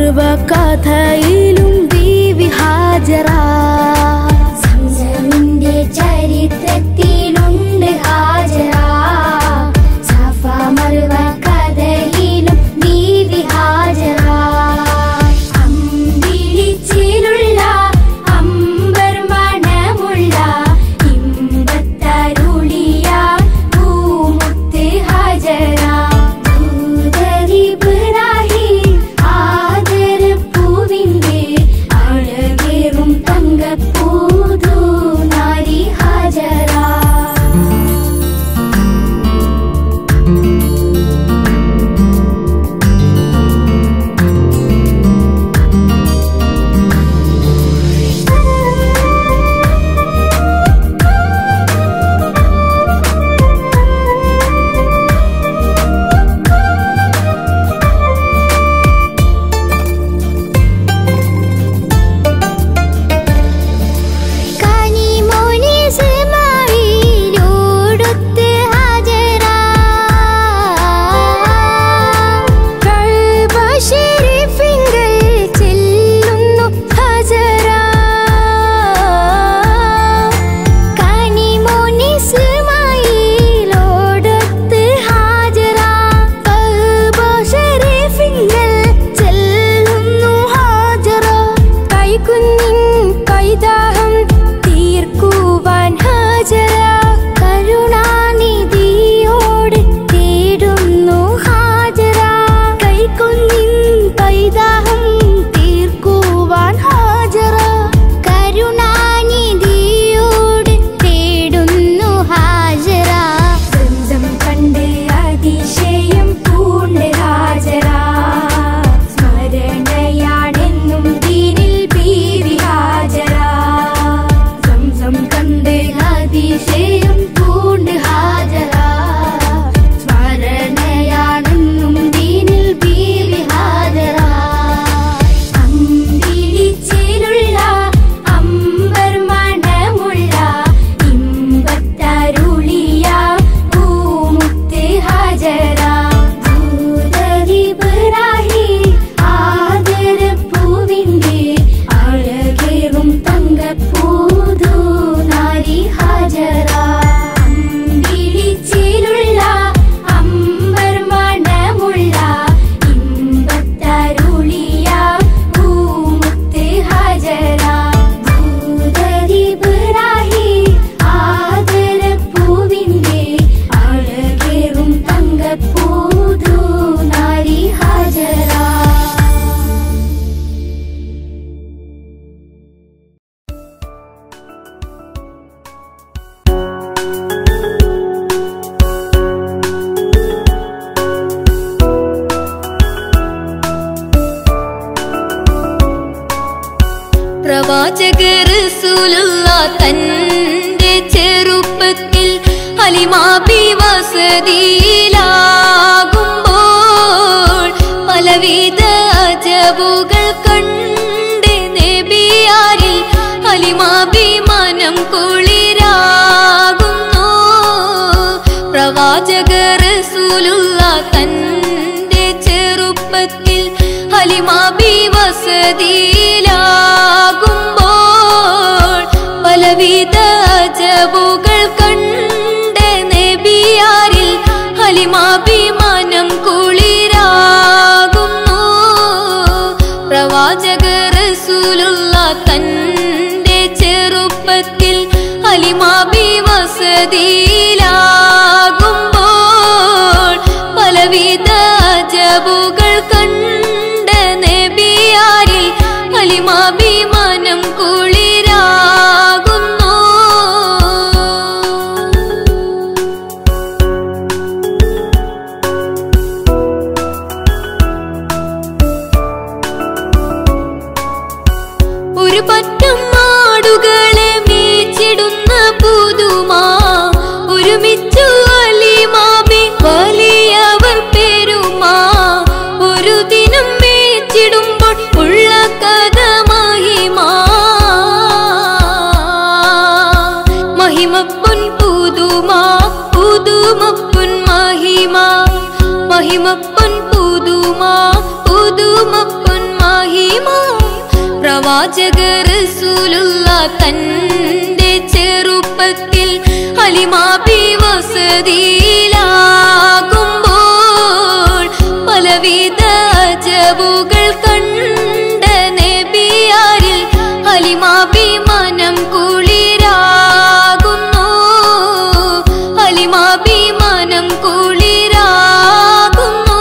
സർവകഥയിലും ബീവി ഹാജറ. സംസമിന്റെ ചരിത്രത്തിലുണ്ട് ഹാജറ. സഫ മർവ കഥയിലും ബീവി ഹാജറ. അമ്പിളിച്ചിലുള്ള അമ്പർ മണമുള്ള ഇമ്പത്തരുളിയ പൂമുത്ത് ഹാജറ. പ്രവാചക റസൂലുള്ളാഹ് തന്റെ ചെറുപ്പത്തിൽ ഹലിമാബി വസതിയിലാകുമ്പോൾ പലവിധ അജബുകൾ കണ്ട് നബിയാരിൽ ഹലിമാബി മനം കുളിരാകുന്നു. പ്രവാചക റസൂലുള്ളാഹ് തന്റെ ചെറുപ്പത്തിൽ ഹലിമാബി വസതിയിലാകുമ്പോൾ പലവിധ അജബുകൾ കണ്ട് നബിയാരിൽ ഹലിമാബി മനം കുളിരാകുന്നു. പ്രവാചക റസൂലുള്ളാഹ് തന്റെ ചെറുപ്പത്തിൽ ഹലിമാബി വസതിയിലാകുമ്പോൾ പ്രവാചക റസൂലുള്ള തന്റെ ചെറുപ്പത്തിൽ ഹലിമാബി വസതിയിലാകുമ്പോൾ പലവിധ അജബുകൾ കണ്ട നബിയാരിൽ ഹലിമാബി മനം കുളിരാകുന്നു. ഹലിമാബി മനം കുളിരാകുന്നു.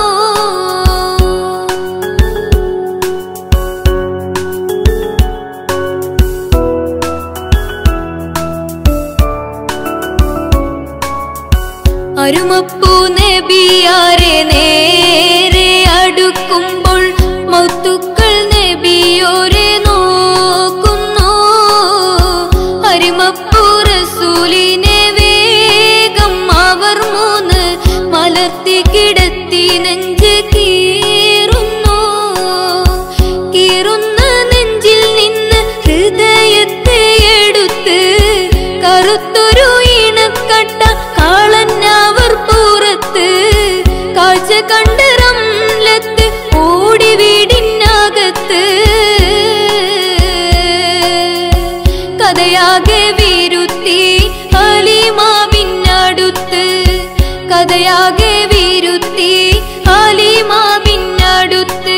അരുമപ്പൂ നബിയാരെ നേരെ അടുക്കുമ്പോൾ മൗത്തുക്കൾ നബിയോരെ നോക്കുന്നു. അരുമപ്പൂ റസൂലിനെ വേഗം അവർ മൂന്ന് മലർത്തി കിടത്തി നെഞ്ച് കീറുന്നു. കീറുന്ന നെഞ്ചിൽ നിന്ന് ഹൃദയത്തെ എടുത്ത് കറുത്തൊരു ഇണക്കട്ട കാളന്നവർ പുറത്ത് കാഴ്ച കണ്ട് റംലത്ത് ഓടി വീടിനകത്ത്. കഥയാകെ വിരുത്തി ഹലിമാവിനടുത്ത്. കഥയാകെ വിരുത്തി ഹലിമാവിനടുത്ത്.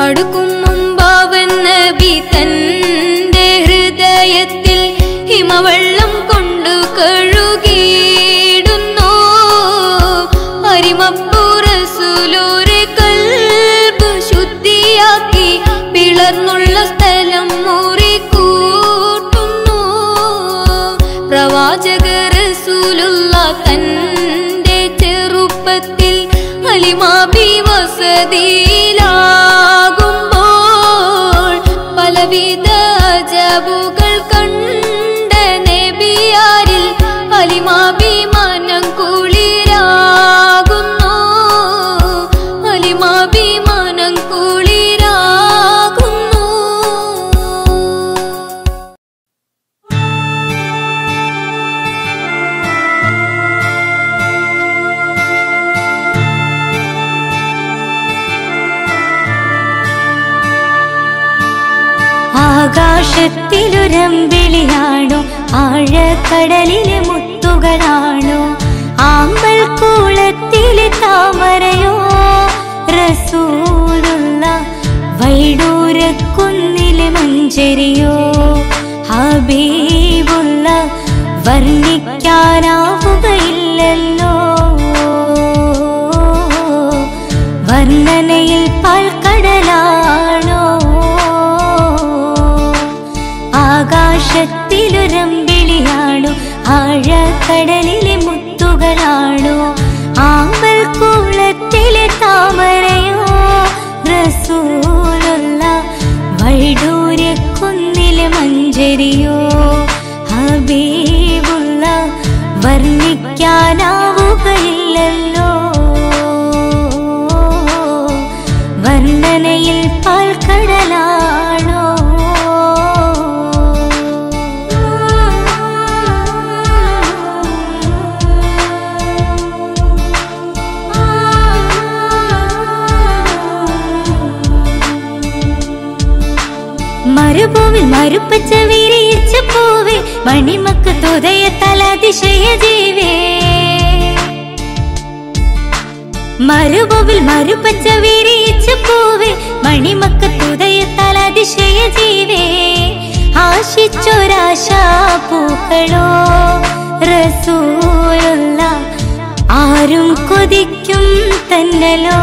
അടുക്കും മുമ്പാവൻ നബി തന്റെ ഹൃദയത്തിൽ ഹിമവെള്ളം കൊണ്ടു കഴുകിയിടുന്നു. അരിമപ്പൂ റസൂലോരെ കൽബ് ശുദ്ധിയാക്കി പിളർന്നുള്ള സ്ഥലം മുറിക്കൂട്ടുന്നു. പ്രവാചക റസൂലുള്ള തന്റെ ചെറുപ്പത്തിൽ ഹലിമാബി വസതിയിലാകുമ്പോൾ പലവിധ അജബുകൾ കണ്ട നബിയാരിൽ ഹലിമാബി മനം കുളിരാകുന്നു. ഹലിമാബി മനം കുളിരാകുന്നു. ആകാശത്തിലൊരമ്പിളിയാണോ ആഴക്കടലിലെ മുത്തുകളാണോ ആമ്പൽ കൂളത്തിലെ താമരയോ റസൂലുള്ള വൈഡൂരക്കുന്നിലെ മഞ്ചരിയോ ഹബീബുള്ള വർണ്ണിക്കാനാവുകയില്ലല്ലോ വർണ്ണനയിൽ പാൽക്കടലാണോ ആകാശത്തിലൊരമ്പിളിയാണോ ആഴക്കടലിലെ മുത്തുകളാണോ ആമ്പൽ കൂളത്തിലെ താമരയോ റസൂലുള്ള വൈഡൂര്യക്കുന്നിലെ മഞ്ചരിയോ ഹബീബുള്ള വർണ്ണിക്കാനാവുകയില്ലല്ലോ വർണ്ണനയിൽ പാൽക്കടലാണോ മരുഭൂവിൽ മരുപ്പച്ച വിരിയിച്ച പൂവേ മണിമക്ക് തുതയത്താൽ അതിശയ ജീവേ മരുഭൂവിൽ മരുപ്പച്ച വിരിയിച്ച പൂവേ മണിമക്ക് തുതയത്താൽ അതിശയ ജീവേ ആശിച്ചൊരാശാ പൂക്കളോ റസൂലുള്ള ആരും കൊതിക്കും തന്നലോ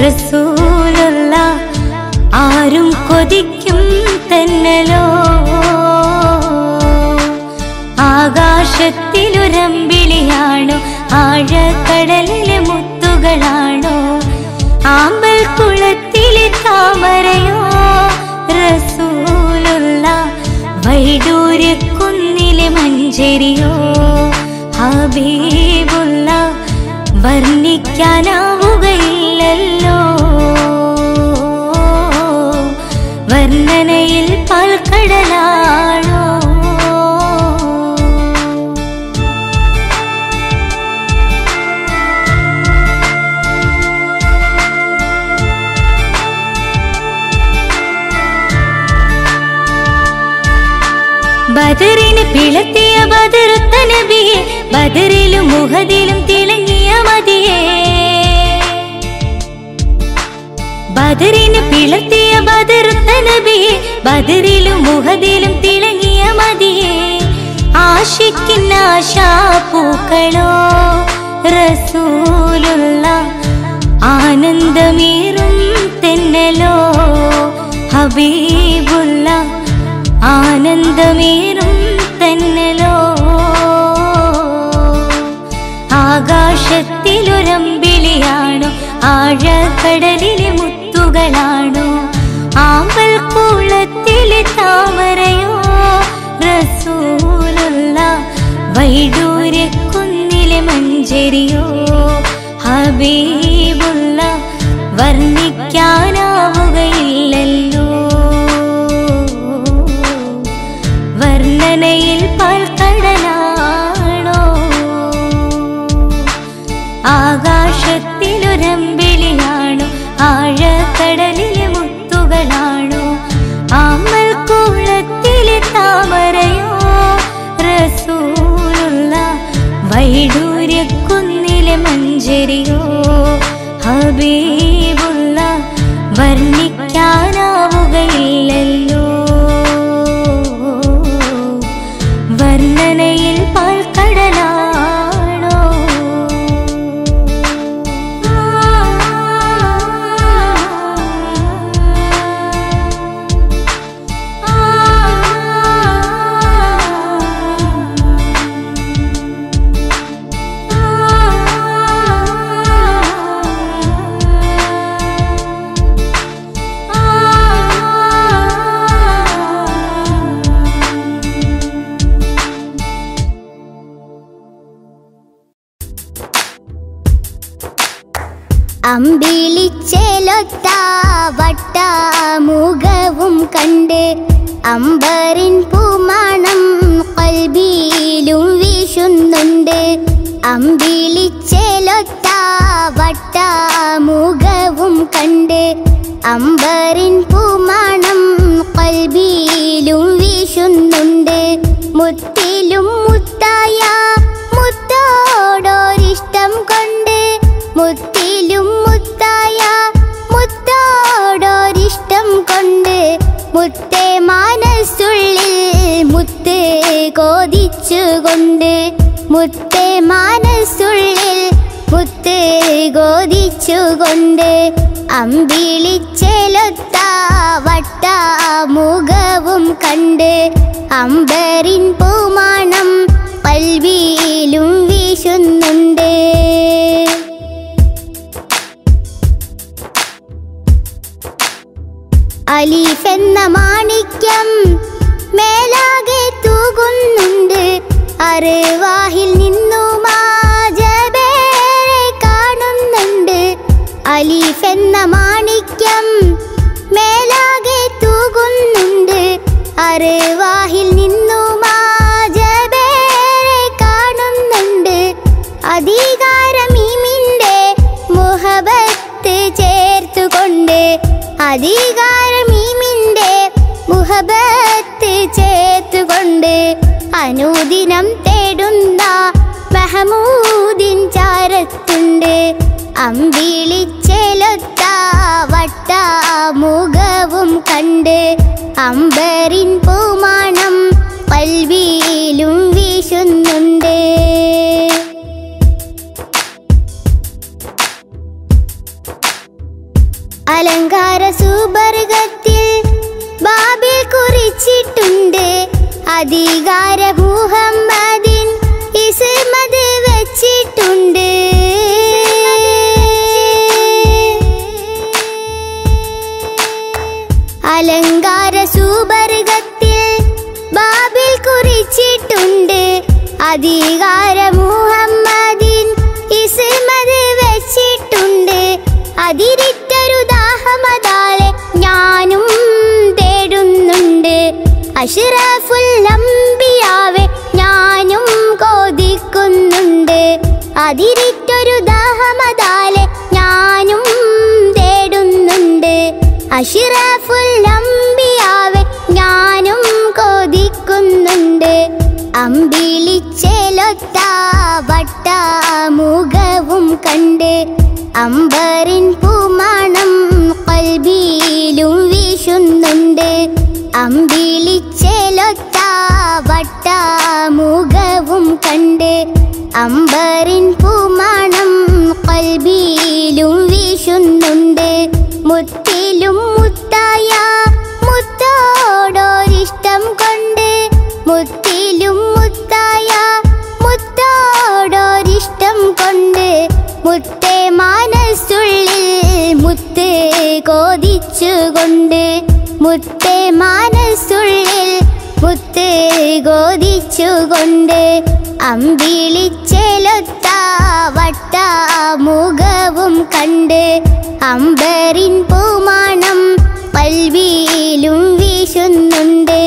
റസൂലുള്ള ആരും കൊതിക്കും തന്നലോ ആകാശത്തിലൊരമ്പിളിയാണോ ആഴക്കടലിലെ മുത്തുകളാണോ ആമ്പൽ കുളത്തിലെ താമരയോ റസൂലുള്ള വൈഡൂര്യക്കുന്നിലെ മഞ്ചരിയോ ഹബീബുള്ള വർണ്ണിക്കാനാവുകയില്ലല്ലോ വർണ്ണനയിൽ പാൽക്കടലാണോ ബദറിന് പിളർത്തിയ ബദറുത്ത നബിയെ, ബദറിലും മുഹദിലും തിളങ്ങിയ മതിയെ. ബദറിന് പിളർത്തിയ ബദറുത്ത നബിയെ, ബദറിലും മുഹദിലും തിളങ്ങിയ മതിയെ. ആശിക്കുന്ന ആശാപൂക്കളോ റസൂലുള്ള, ആനന്ദമേറും തെന്നലോ ഹബീബുള്ള, ആനന്ദമേറും തെന്നലോ. ആകാശത്തിലൊരമ്പിളിയാണോ, ആഴക്കടലിലെ മുത്തുകളാണോ, ആമ്പൽ കുളത്തിലെ താമരയോ റസൂലുള്ള, വൈഡൂര്യക്കുന്നിലെ മഞ്ചരിയോ ഹബീബുള്ള, വർണ്ണിക്കാനാവുകയില്ലല്ലോ. വർണ്ണനയിൽ പാൽക്കടലാണോ, ആകാശത്തിലൊരമ്പിളിയാണോ, ആഴക്കടലിലെ മുത്തുകളാണോ, ആമ്പൽ കുളത്തിലെ താമരയോ റസൂലുള്ള, വൈഡൂര്യക്കുന്നിലെ മഞ്ചരിയോ ഹബീബുള്ള, വർണ്ണിക്കാനാവുകയില്ലല്ലോ. വർണ്ണനയിൽ പാൽക്കടലാണോ. അമ്പിളിച്ചേലൊത്ത വട്ടമുഖവും കണ്ട്, അമ്പറിൻ പൂമണം ഖൽബിലും വീശുന്നുണ്ട്. അമ്പിളിച്ചേലൊത്ത വട്ടമുഖവും കണ്ട്, അമ്പറിൻ പൂമണം ഖൽബിലും വീശുന്നുണ്ട്. മുത്തിലും മുത്തായ മുത്തോടൊരിഷ്ടം കൊണ്ട്, മുത്തിലും മുത്തായ മുത്തോടൊരിഷ്ടം കൊണ്ട്, മുത്തേ മനസ്സുള്ളിൽ മുത്ത് കോതിച്ചുകൊണ്ട്, മുത്തേ മനസ്സുള്ളിൽ മുത്ത് കോതിച്ചുകൊണ്ട്. അമ്പിളിച്ചേലൊത്ത വട്ടമുഖവും കണ്ട്, അമ്പറിൻ പൂമണം ഖൽബിലും വീശുന്നുണ്ട്. അലീഫ് എന്ന മാണിക്യം മേലാകെ തൂകുന്നുണ്ട്, അർവാഹിൽ നിന്നും ജബേരെ കാണുന്നുണ്ട്. അലീഫ് എന്ന മാണിക്യം മേലാകെ തൂകുന്നുണ്ട്, അർവാഹിൽ നിന്നും ജബേരെ കാണുന്നുണ്ട്. അധികാരമീമിന്റെ മുഹബത്ത് ചേർത്തുകൊണ്ട്, അധികാരമീമിന്റെ മുഹബത്ത് ചേർത്തുകൊണ്ട്, അനുദിനം തേടുന്ന മഹമൂദിൻ ചാരത്തുണ്ട്. അമ്പിളിച്ചേലൊത്ത വട്ടമുഖവും കണ്ട്, അമ്പറിൻ പൂമണം ഖൽബിലും വീശുന്നുണ്ട്. അലങ്കാര സുബർഗത്തിൽ ബാബിൽ കുറിച്ചിട്ടുണ്ട്, അധികാര മുഹമ്മദിൻ ഇസ്മത് വെച്ചിട്ടുണ്ട്. അലങ്കാര സുബർഗത്തിൽ ബാബിൽ കുറിച്ചിട്ടുണ്ട്, അധികാര മുഹമ്മദിൻ ഇസ്മത് വെച്ചിട്ടുണ്ട്. അതിരിറ്റൊരു ദാഹമതാലെ ഞാനും തേടുന്നുണ്ട്, അഷ്റഫുൽ അംബിയാവെ ഞാനും കൊതിക്കുന്നുണ്ട്. അതിരിറ്റൊരു ദാഹമതാലെ ഞാനും തേടുന്നുണ്ട്, അഷ്റഫുൽ അംബിയാവെ ഞാനും കൊതിക്കുന്നുണ്ട്. അമ്പിളിച്ചേലൊത്ത വട്ടമുഖവും കണ്ട് അമ്പറിൻ പൂമണം ഖൽബിലും വീശുന്നുണ്ട്. അമ്പിളിച്ചേലൊത്ത വട്ടമുഖവും കണ്ട് അമ്പറിൻ പൂമണം ഖൽബിലും വീശുന്നുണ്ട്. മുത്തിലും മുത്തായ മുത്തോടൊരിഷ്ടം കൊണ്ട് മുത്തിലും മുത്തായ മുത്തോടൊരിഷ്ടം കൊണ്ട് മുത്തേ മനസ്സുള്ളിൽ മുത്ത് കോതിച്ചുകൊണ്ട് മുത്തേ മനസ്സുള്ളിൽ മുത്ത് കോതിച്ചുകൊണ്ട് അമ്പിളിച്ചേലൊത്ത വട്ടമുഖവും കണ്ട് അമ്പറിൻ പൂമണം ഖൽബിലും വീശുന്നുണ്ട്.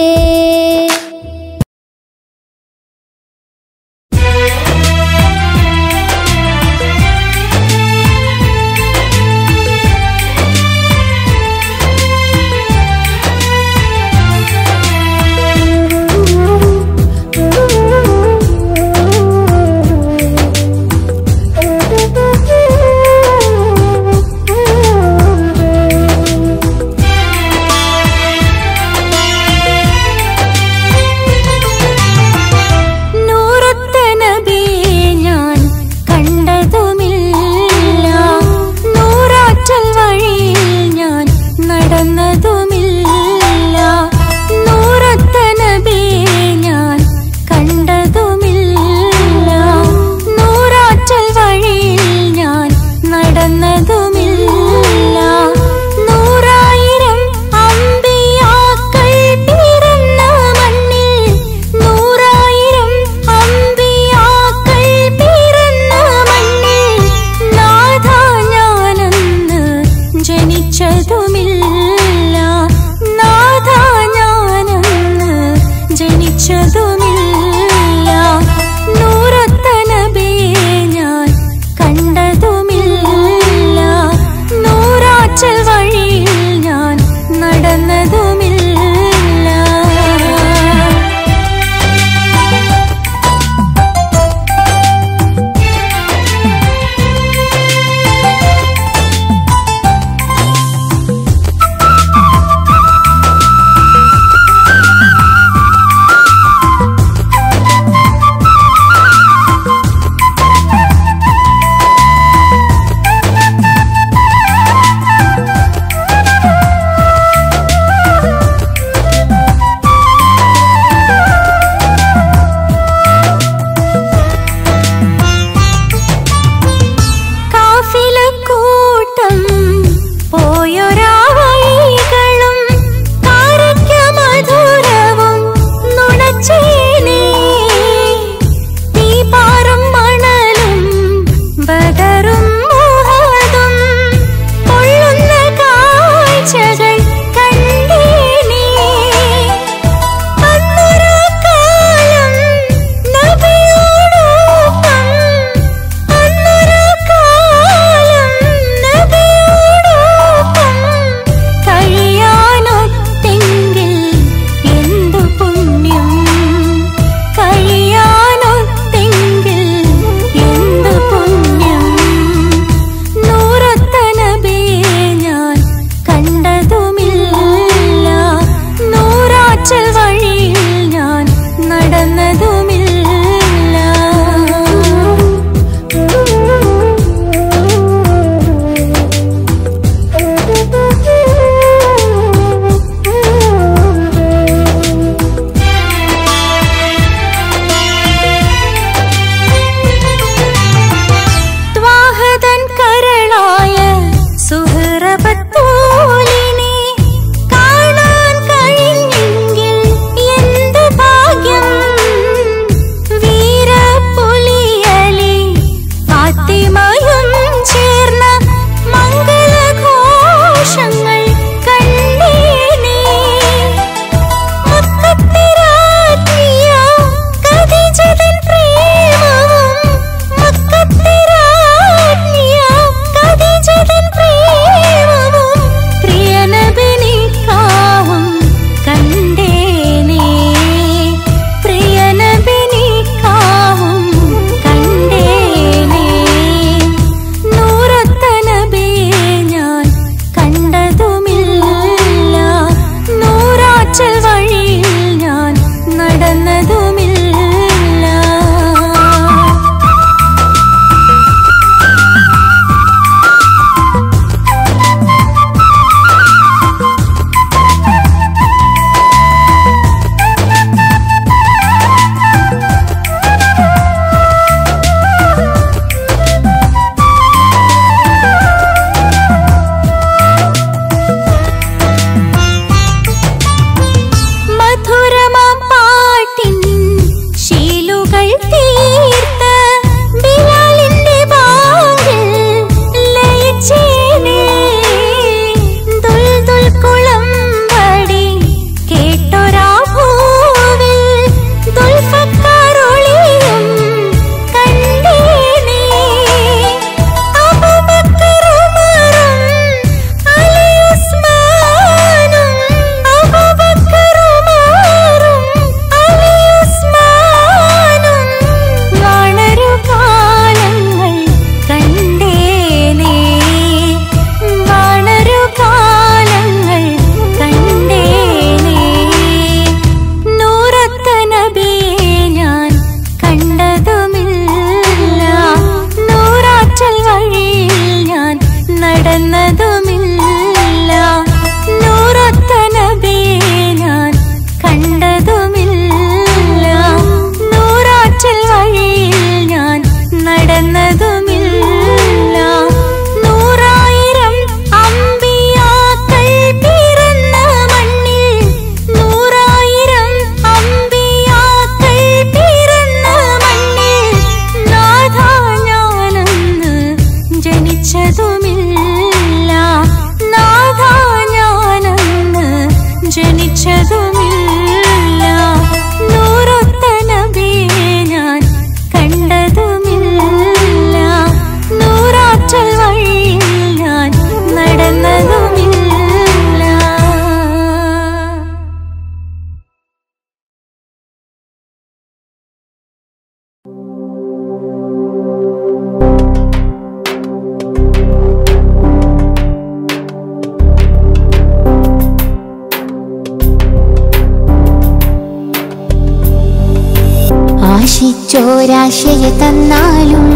ആശിച്ചോരാശയ തന്നാലും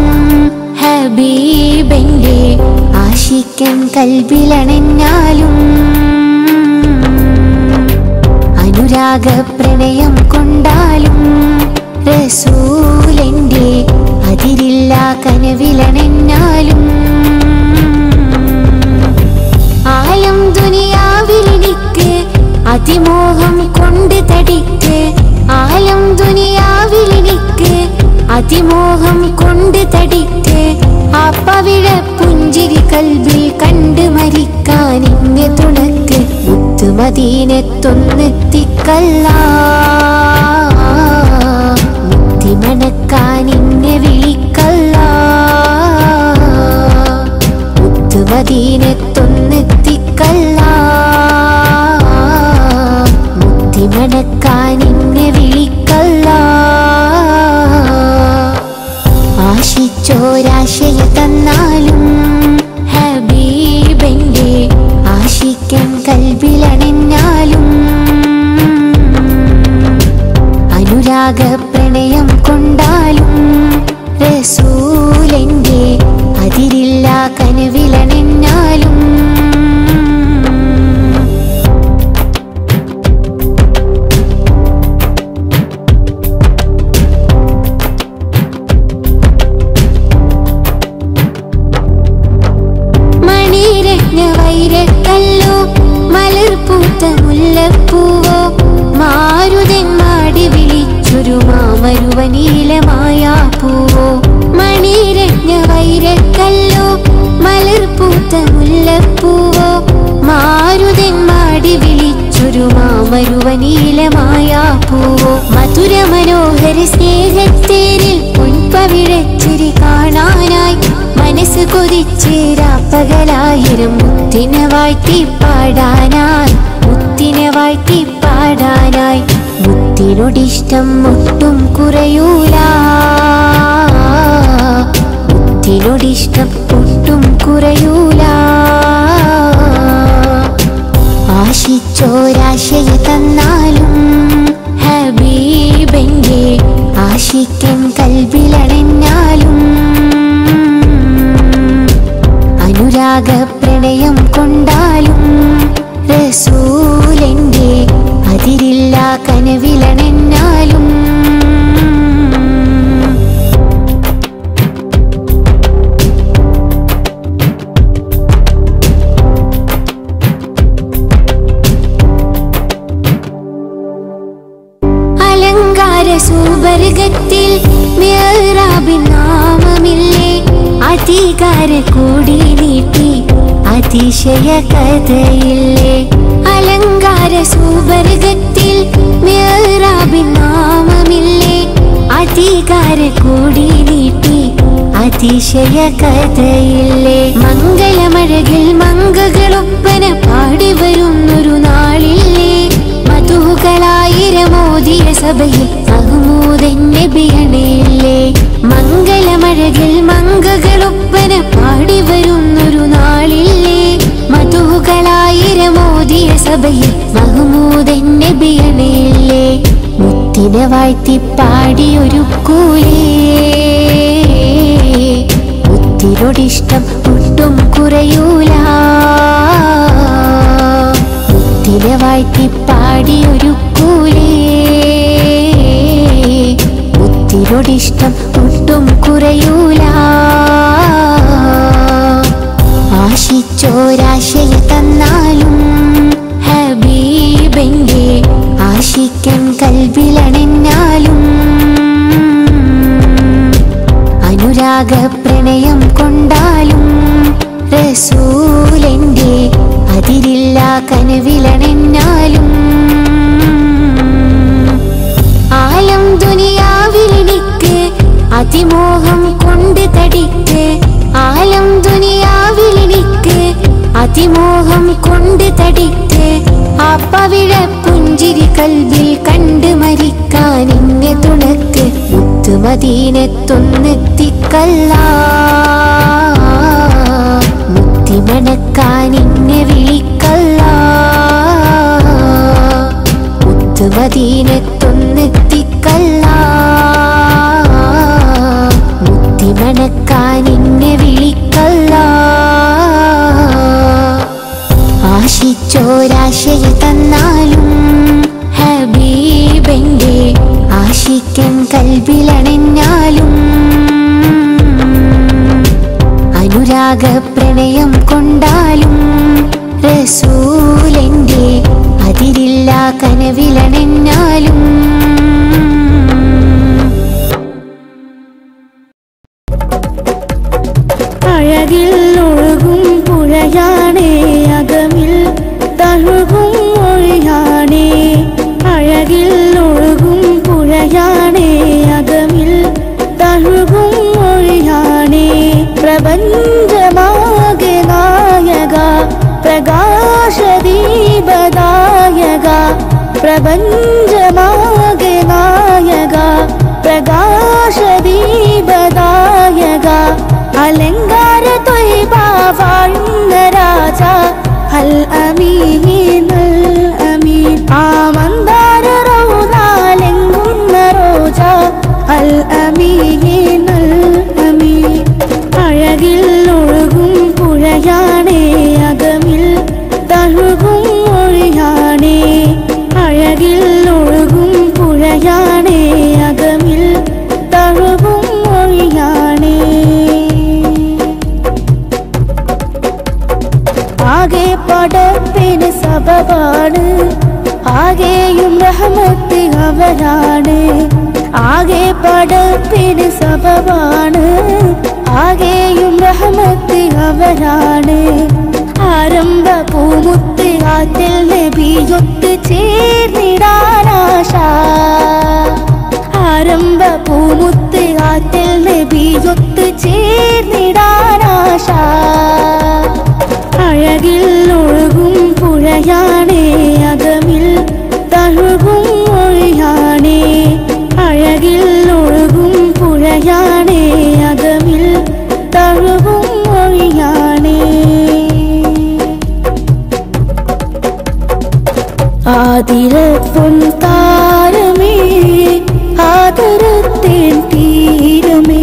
ഹബീബന്റെ ആശിക്കൻ കൽബിലണഞ്ഞാലും അനുരാഗ പ്രണയം കൊണ്ടാലും റസൂലന്റെ അതിരില്ല കനവിലണഞ്ഞാലും ആലം ദുനിയാവിലെനിക്ക് അതിമോഹം കൊണ്ട് തടിക്ക് ആലം ദുനിയാവിലെനിക്ക് അതിമോഹം കൊണ്ട് തടിക്ക് ആ പവിഴ പുഞ്ചിരി കൽബിൽ കണ്ട് മരിക്കാൻ ഇന്നെ തുണക്ക് മുത്ത് മദീനത്തൊന്നെത്തിക്കല്ല മുത്തി മണക്കാൻ ഇന്നെ വിളിക്കല്ല മുത്ത് മദീനത്തൊന്നെത്തിക്കല്ല മുത്തി മണക്കാൻ ഇന്നെ വിളിക്കല്ല ആശിച്ചോരാശയ തന്നാലും ഹബീബന്റെ ആശിക്കൻ കൽബിലണഞ്ഞാലും അനുരാഗ പ്രണയം കൊണ്ടാലും റസൂലന്റെ അതിരില്ല കനവിലണഞ്ഞാലും വൈരക്കല്ലോ മലർപൂത്ത മുല്ലപ്പൂവോ മാരുതൻ മാടി വിളിച്ചൊരു മാമരുവനീലമായ പൂവോ മണിരത്ന വൈരക്കല്ലോ മലർപൂത്ത മുല്ലപ്പൂവോ മാരുതൻ മാടി വിളിച്ചൊരു മാമരുവനീലമായ പൂവോ മധുര മനോഹര സ്നേഹത്തേരിൽ പൊൻപവിഴച്ചിരി കാണാനായി മനസ്സ് കൊതിച്ചേരാപ്പകലായിരം മുത്തിനെ വാഴ്ത്തി പാടാനായി മുത്തിനെ വാഴ്ത്തി പാടാനായി മുത്തിനോടിഷ്ടം ഒട്ടും കുറയൂല മുത്തിനോടിഷ്ടം ഒട്ടും കുറയൂല ആശിച്ചോരാശയ തന്നാലും ഹബീബന്റെ ആശിക്കൻ കൽബിലണഞ്ഞാലും അനുരാഗ പ്രണയം കൊണ്ടാലും റസൂലന്റെ അതിരില്ല കനവിലണഞ്ഞാലും അലങ്കാര സുവർഗത്തിൽ മിഹ്റാബിൻ നാമമില്ലേ അധികാര കൂടി നീട്ടി അതിശയ കഥയില്ലേ അലങ്കാര സുവർഗത്തിൽ മിഹ്റാബിൻ നാമമില്ലേ അധികാര കൂടി നീട്ടി അതിശയ കഥയില്ലേ മംഗളമഴകിൽ മംഗകളൊപ്പന പാടി വരുന്നൊരു നാളില്ലേ മധുകളായിരമോദിയ സഭയിൽ മഹ്മൂദൻ നബിയണയില്ലേ മംഗളമഴകിൽ മംഗകളൊപ്പന പാടി വരുന്നൊരു നാളില്ലേ മധുകളായിരമോദിയ സഭയിൽ മഹ്മൂദൻ നബിയണയില്ലേ മുത്തിനെ വാഴ്ത്തി പാടിയൊരുക്കൂലേ മുത്തിനോടിഷ്ടം ഒട്ടും കുറയൂല മുത്തിനെ വാഴ്ത്തി പാടിയൊരുക്കൂലേ മുത്തിനോടിഷ്ടം ഒട്ടും കുറയൂല ആശിച്ചോരാശയ തന്നാലും ഹബീബന്റെ ആശിക്കൻ കൽബിലണഞ്ഞാലും അനുരാഗ പ്രണയം കൊണ്ടാലും റസൂലന്റെ അതിരില്ല കനവിലണഞ്ഞാലും ആലം ദുനിയാവിലെനിക്ക് അതിമോഹം കൊണ്ട് തടിക്ക് ആലം ദുനിയാവിലെനിക്ക് അതിമോഹം കൊണ്ട് തടിക്ക് ആ പവിഴ പുഞ്ചിരി കൽബിൽ കണ്ട് മരിക്കാൻ ഇന്നെ തുണക്ക് മുത്ത് മദീനത്തൊന്നെത്തിക്കല്ല മുത്തി മണക്കാൻ ഇന്നെ വിളിക്കല്ല മുത്ത് മദീനത്തൊന്നെത്തിക്കല്ല അനുരാഗ പ്രണയം കൊണ്ടാലും റസൂലന്റെ അതിരില്ല കനവിലണെന്നാലും അഴകിൽ ഒഴുകും പുഴയാണേ അകമിൽ തഴുകും മൊഴിയാണേ അഴകിൽ ഒഴുകും പുഴയാണേ അകമിൽ തഴുകും മൊഴിയാണേ പ്രപഞ്ചമാകെ നായക പ്രകാശദീപദായക പ്രപഞ്ചമാകെ നായക പ്രകാശദീപദായക അലങ്കാര ത്വയ്ബ വാഴുന്ന രാജ അൽ അമീൻ അൽ അമീൻ ആ മന്ദാര റൗദാലെങ്ങുന്ന റോജ അൽ അമീൻ അൽ അമീൻ അഴകിൽ ഒഴുകും പുഴയാണേ അകമിൽ തഴുകും മൊഴിയാണേ അഴകിൽ ഒഴുകും പുഴയാണേ അകമിൽ തഴുകും മൊഴിയാണേ ആകെ പടപ്പിന് സബബാണ് ആകെയും റഹ്മത്ത് അവരാണ് ആകെ പടപ്പിന് സബബാണ് ആകെയും റഹ്മത്ത് അവരാണ് ആരംഭ പൂമുത്ത് ആറ്റിൽ നബിയൊത്ത് ചേർന്നിടാനാശ ആരംഭ പൂമുത്ത് ആറ്റിൽ നബിയൊത്ത് ചേർന്നിടാനാശ അഴകിൽ ഒഴുകും പുഴയാണേ അകമിൽ തഴുകും മൊഴിയാണേ അഴകിൽ ഒഴുകും പുഴയാണേ അകമിൽ തഴുകും മൊഴിയാണേ ആതിരപ്പൊൻ താരമേ ആദരത്തേൻ തീരമേ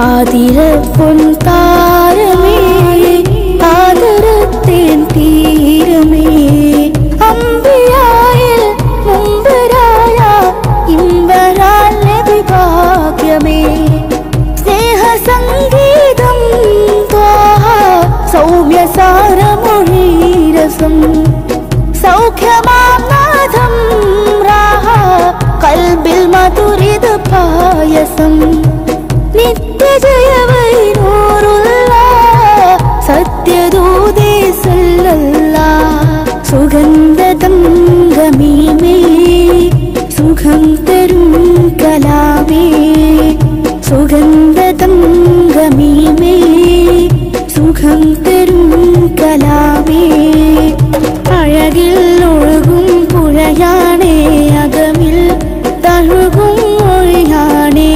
ആതിരപ്പൊൻ താരമേ ആദരത്തേൻ തീരമേ അമ്പിയായിൽ മുമ്പരായ ഇമ്പരാൽ നബിഭാഗ്യമേ സ്നേഹസംഗീതം ത്വാഹ സൗമ്യസാരമൊഴിരസം സൗഖ്യമാം നാഥം രാഹ കൽബിൽ മധുരിത പായസം നിത്യജയവൈ നൂറുള്ള സത്യദൂതേ സല്ലല്ലാ സുഗന്ധതംഗമീമേ സുഖം തരും കലാമേ സുഗന്ധതംഗമീമേ സുഖം തരും കലാമേ അഴകിൽ ഒഴുകും പുഴയാണേ അകമിൽ തഴുകും മൊഴിയാണേ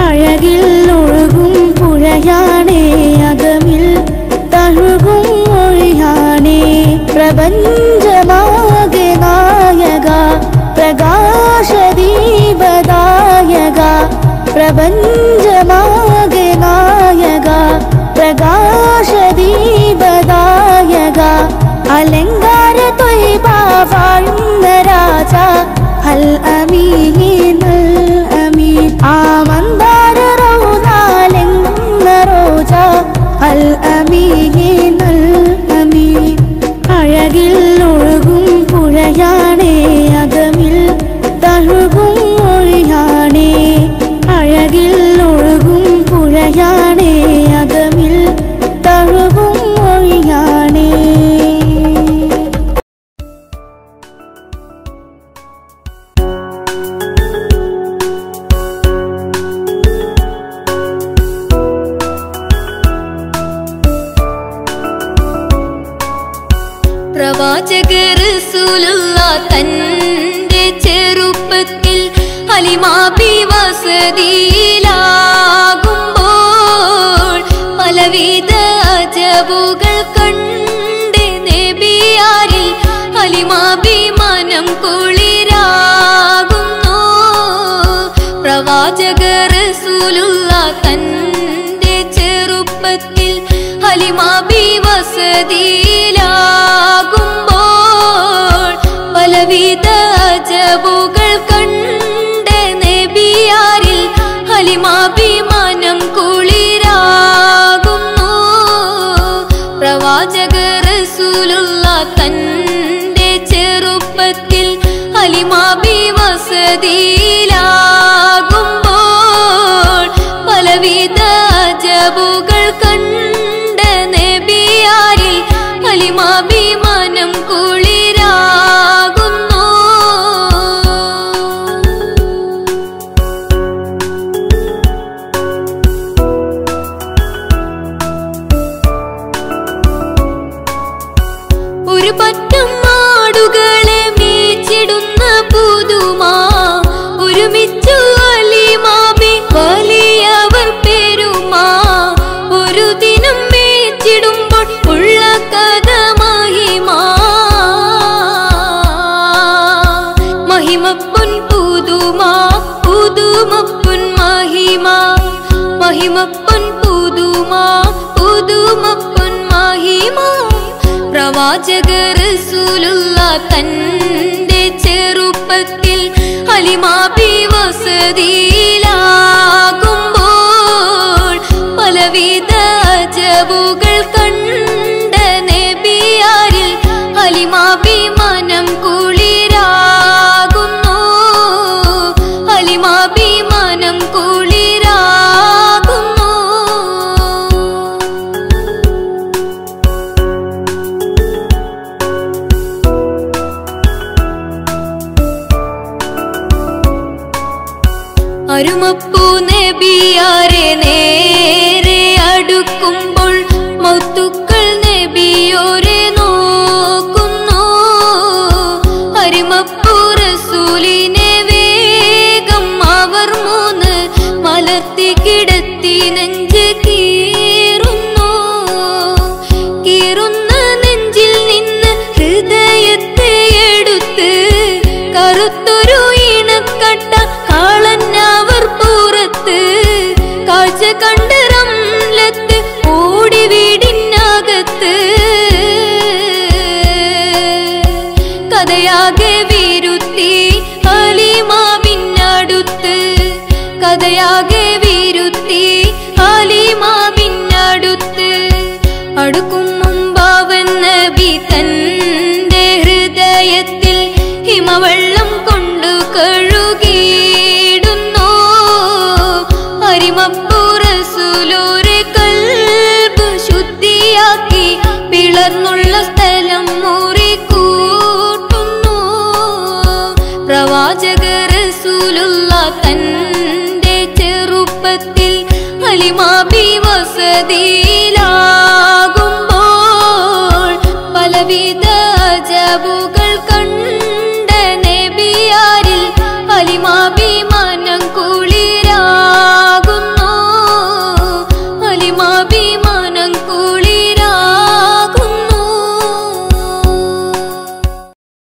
അഴകിൽ ഒഴുകും പുഴയാണേ അകമിൽ തഴുകും മൊഴിയാണേ പ്രപഞ്ചമാകെ നായക പ്രകാശദീപദായക പ്രപഞ്ചമാകെ നായക പ്രകാശദീപദായക അലങ്കാര ത്വയ്ബ വാഴുന്ന രാജ അൽ അമീൻ അൽ അമീൻ ആ മന്ദാര റൗദാലെങ്ങുന്ന റോജ അൽ അമീൻ അൽ അമീൻ അഴകിൽ ഒഴുകും പുഴയാണേ അകമിൽ തഴുകും മൊഴിയാണേ അഴകിൽ ഒഴുകും പുഴയാണേ അകമിൽ തഴുകും മൊഴിയാണേ പ്രവാചക റസൂലുള്ളാഹ് തന്റെ ചെറുപ്പത്തിൽ ഹലിമാബി വസതിയിലാകുമ്പോൾ പലവിധ അജബുകൾ കണ്ട് നബിയാരിൽ ഹലിമാബി മനം കുളിരാകുന്നു. പ്രവാചക റസൂലുള്ളാഹ് തന്റെ ചെറുപ്പത്തിൽ ഹലിമാബി വസതിയിലാകുമ്പോൾ പലവിധ അജബുകൾ കണ്ട് നബിയാരിൽ ഹലിമാബി മനം കുളിരാകുന്നു. വസതിയിലാകുമ്പോൾ പലവിധ അജബുകൾ കണ്ട നബിയാരിൽ ഹലിമാഭിമാനം കുളിരാകുന്നു. ഒരു പറ്റം ആടുകളെ മേച്ചിടുന്ന പുതുമാ ഒരുമിച്ചു ഹലിമാബി വലിയവർ പെരുമാ ഒരു ദിനം മേച്ചിടുമ്പോൾ ഉള്ള കഥ മഹിമാ മഹിമപ്പൊൻ പുതുമാ പുതുമപ്പൊൻ മഹിമാ മഹിമപ്പൊൻ പുതുമാ പുതുമപ്പൊൻ മഹിമാ പ്രവാചക റസൂലുള്ളാഹ് തന്റെ ചെറുപ്പത്തിൽ ഹലിമാബി വസതിയിലാകുമ്പോൾ പലവിധ അജബുകൾ കണ്ട നബിയാരിൽ ഹലിമാഭിമാനം കുളിരാകുന്നു. ഹലിമാഭിമാനം കുളിരാകുന്നു. അരുമപ്പൂ നബിയാരെ നേരെ അടുക്കുമ്പോൾ മൗത്തുക്കൾ നബിയോരെ നോക്കുന്നു. അരുമപ്പൂ റസൂലിനെ വേഗം അവർ മൂന്ന് മലർത്തി കിടത്തി നെഞ്ച് കീറുന്നു. കീറുന്ന നെഞ്ചിൽ നിന്ന് ഹൃദയത്തെ എടുത്ത് കറുത്തൊരു ഇണക്കട്ട കാളന്നവർ പുറത്ത് കാഴ്ച കണ്ട് റംലത്ത് ഓടി വീടിനകത്ത് കഥയാകെ വിരുത്തി ഹലിമാവിനടുത്ത് കഥയാകെ വിരുത്തി ഹലിമാവിനടുത്ത് അടുക്കും മുമ്പാവൻ നബി തന്റെ ഹൃദയത്തിൽ ഹിമവെള്ളം കൊണ്ടു കഴുകിയിടുന്നു. അരിമപ്പൂ റസൂലോരെ കൽബ് ശുദ്ധിയാക്കി പിളർന്നുള്ള സ്ഥലം മുറിക്കൂട്ടുന്നു. പ്രവാചക റസൂലുള്ളാഹ് തന്റെ ചെറുപ്പത്തിൽ ഹലിമാബി വസതി